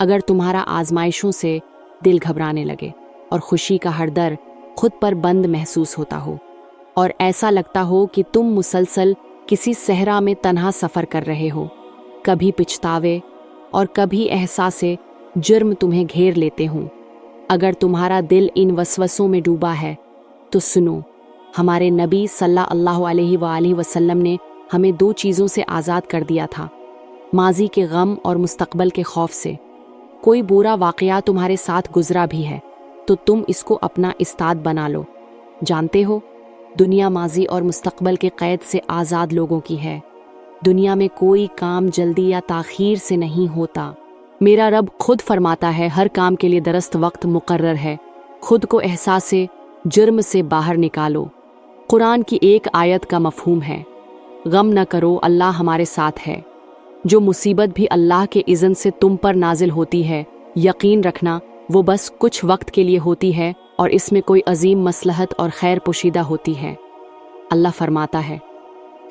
अगर तुम्हारा आजमाइशों से दिल घबराने लगे और खुशी का हर दर खुद पर बंद महसूस होता हो और ऐसा लगता हो कि तुम मुसलसल किसी सहरा में तन्हा सफ़र कर रहे हो, कभी पछतावे और कभी एहसासे जुर्म तुम्हें घेर लेते हों, अगर तुम्हारा दिल इन वसवसों में डूबा है तो सुनो, हमारे नबी सल्लल्लाहु अलैहि वसल्लम ने हमें 2 चीज़ों से आज़ाद कर दिया था, माजी के गम और मुस्तकबल के खौफ से। कोई बुरा वाक़या तुम्हारे साथ गुजरा भी है तो तुम इसको अपना इस्ताद बना लो। जानते हो, दुनिया माजी और मुस्तकबल के क़ैद से आज़ाद लोगों की है। दुनिया में कोई काम जल्दी या ताख़ीर से नहीं होता। मेरा रब खुद फरमाता है, हर काम के लिए दरस्त वक्त मुकर्रर है। खुद को एहसासे जुर्म से बाहर निकालो। कुरान की एक आयत का मफ़हूम है, गम न करो, अल्लाह हमारे साथ है। जो मुसीबत भी अल्लाह के इज़्न से तुम पर नाजिल होती है, यकीन रखना वो बस कुछ वक्त के लिए होती है और इसमें कोई अजीम मसलहत और खैर पोशीदा होती है। अल्लाह फरमाता है,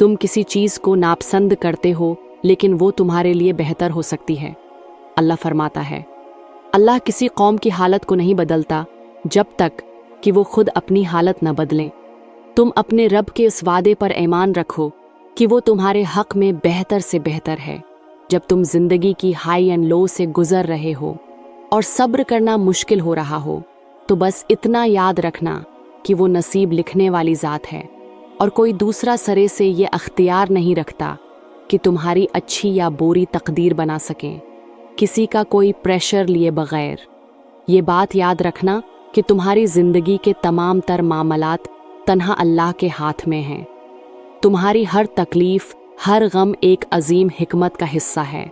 तुम किसी चीज़ को नापसंद करते हो लेकिन वो तुम्हारे लिए बेहतर हो सकती है। अल्लाह फरमाता है, अल्लाह किसी कौम की हालत को नहीं बदलता जब तक कि वो खुद अपनी हालत न बदलें। तुम अपने रब के इस वादे पर ईमान रखो कि वो तुम्हारे हक़ में बेहतर से बेहतर है। जब तुम ज़िंदगी की हाई एंड लो से गुज़र रहे हो और सब्र करना मुश्किल हो रहा हो तो बस इतना याद रखना कि वो नसीब लिखने वाली ज़ात है और कोई दूसरा सरे से ये अख्तियार नहीं रखता कि तुम्हारी अच्छी या बुरी तकदीर बना सकें, किसी का कोई प्रेशर लिए बग़ैर। ये बात याद रखना कि तुम्हारी ज़िंदगी के तमाम तर मामलात तन्हा अल्लाह के हाथ में हैं। तुम्हारी हर तकलीफ़, हर गम एक अजीम हिकमत का हिस्सा है।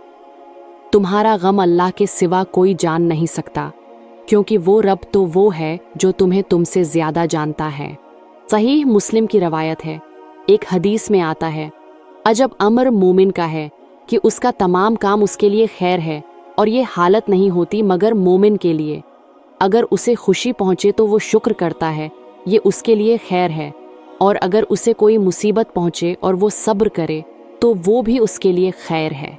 तुम्हारा गम अल्लाह के सिवा कोई जान नहीं सकता, क्योंकि वो रब तो वो है जो तुम्हें तुमसे ज़्यादा जानता है। सहीह मुस्लिम की रवायत है, एक हदीस में आता है, अजब अमर मोमिन का है कि उसका तमाम काम उसके लिए खैर है और ये हालत नहीं होती मगर मोमिन के लिए। अगर उसे खुशी पहुँचे तो वो शुक्र करता है, ये उसके लिए खैर है, और अगर उसे कोई मुसीबत पहुँचे और वो सब्र करे तो वो भी उसके लिए खैर है।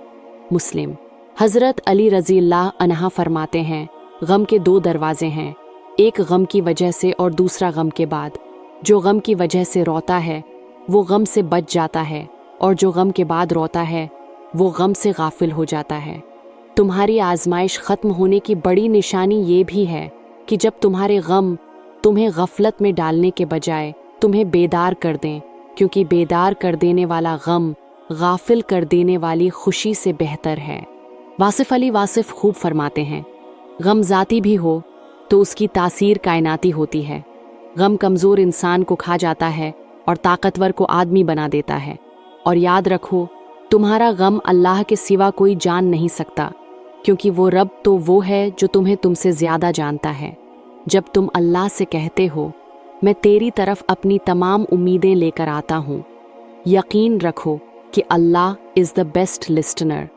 मुस्लिम। हज़रत अली रज़ी अल्लाह अन्हा फरमाते हैं, गम के 2 दरवाज़े हैं, एक गम की वजह से और दूसरा गम के बाद। जो गम की वजह से रोता है वो गम से बच जाता है और जो गम के बाद रोता है वो गम से गाफिल हो जाता है। तुम्हारी आजमाइश ख़त्म होने की बड़ी निशानी ये भी है कि जब तुम्हारे गम तुम्हें गफलत में डालने के बजाय तुम्हें बेदार कर दें, क्योंकि बेदार कर देने वाला गम गाफिल कर देने वाली खुशी से बेहतर है। वासिफ अली वासिफ खूब फरमाते हैं, गम ज़ाती भी हो तो उसकी तासीर कायनाती होती है। गम कमज़ोर इंसान को खा जाता है और ताकतवर को आदमी बना देता है। और याद रखो, तुम्हारा गम अल्लाह के सिवा कोई जान नहीं सकता, क्योंकि वो रब तो वो है जो तुम्हें तुमसे ज़्यादा जानता है। जब तुम अल्लाह से कहते हो, मैं तेरी तरफ अपनी तमाम उम्मीदें लेकर आता हूँ, यकीन रखो कि अल्लाह इज़ द बेस्ट लिस्टनर।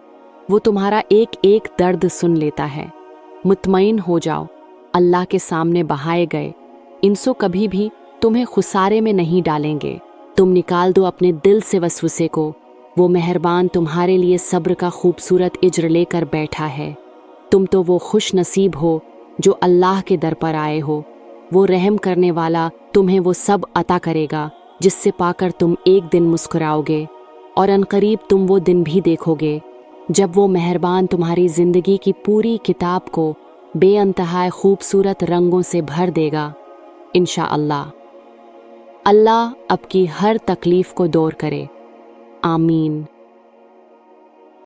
वो तुम्हारा एक एक दर्द सुन लेता है। मुतमईन हो जाओ, अल्लाह के सामने बहाए गए इंसो कभी भी तुम्हें खुसारे में नहीं डालेंगे। तुम निकाल दो अपने दिल से वसवसे को, वो मेहरबान तुम्हारे लिए सब्र का खूबसूरत इज्र लेकर बैठा है। तुम तो वो खुश नसीब हो जो अल्लाह के दर पर आए हो। वो रहम करने वाला तुम्हें वो सब अता करेगा जिससे पाकर तुम एक दिन मुस्कुराओगे, और अनकरीब तुम वो दिन भी देखोगे जब वो मेहरबान तुम्हारी ज़िंदगी की पूरी किताब को बेअंतहा खूबसूरत रंगों से भर देगा। इंशाअल्लाह। अल्लाह आपकी हर तकलीफ़ को दूर करे। आमीन।